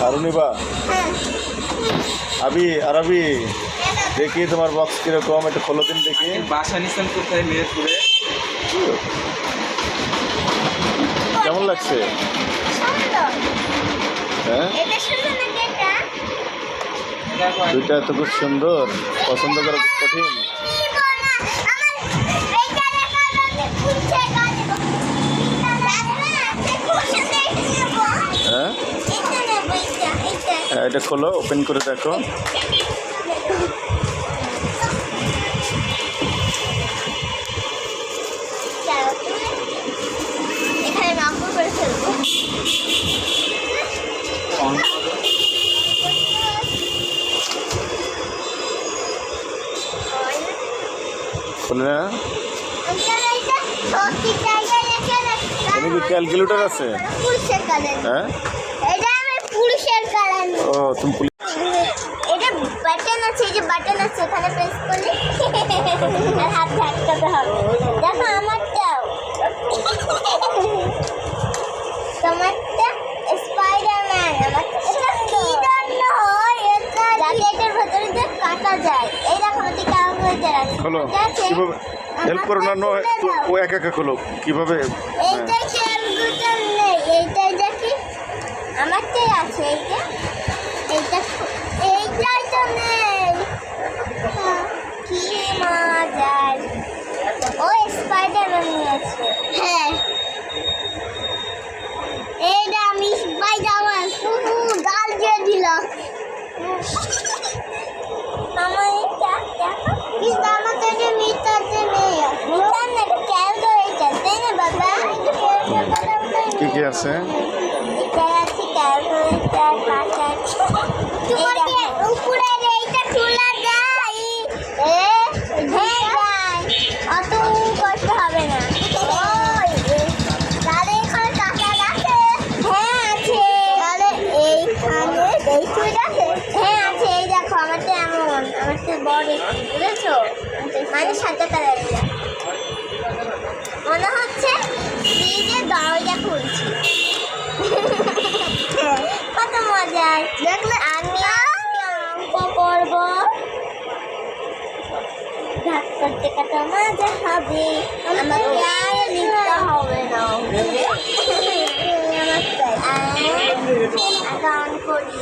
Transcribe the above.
আরো নিবা আবি আর আবি দেখি তোমার বক্স কিরকম একটু খোলো দিন দেখি। বাসা নিছেন কোথায়? মেহেরপুরে। কেমন লাগছে? হ্যাঁ দুইটা তো খুব সুন্দর, পছন্দ করা খুব কঠিন। হ্যাঁ এটা খোলো, ওপেন করে দেখো। খুলে না ক্যালকুলেটর আছে? হ্যাঁ ও তুমি এটা বাটন আছে, এই যে বাটন আছে ওখানে প্রেস করলে আর হাত ঝাটকাতে হবে। দেখো আমারটাও, তোমারটা স্পাইডারম্যান, আমারটা এটা কি জন্য হয়? এটা যাতে এটার ভিতরে যে কাটা যায়। এই দেখো আমাদের ক্যালকুলেটর আছে। খোলো কিভাবে, হেল্প করো না, ও একা একা খোলো কিভাবে? এইটা ক্যালকুলেটর নেই, এইটাই দেখি আমারটাই আছে। এইটা এইটাই তো নেই। কি মজার, ও স্পাইডারম্যান নিয়েছে। হ্যাঁ এইটা আমি স্পাইডারম্যান শুধু গাল দিয়ে দিলাম। আমার এটা দেখো কিন্তু আমার তো এটা মিটারতে নেই। মিটার না, এটা ক্যালকুলেটর, তাই না বাবা? কি কি আছে? এটা আছে ক্যালকুলেটর, পাশে তোমার উপরে এইটা খোলা যায়। অত কষ্ট হবে না। তাহলে এখানে টাকা আছে? হ্যাঁ আছে। তাহলে এইখানে দেখুই আছে? হ্যাঁ আছে। এই দেখো আমারটা এমন, আমারটা বড়, বুঝেছো? মানে সাদা কালারের মনে হচ্ছে ফ্রিজের দরজা খুলছি। কত মজার। দেখলে আমি অঙ্ক করবো, ভাগ করতে কত মজা হবে। আমাকে আর লিখতে হবে না। আমার অঙ্ক করি।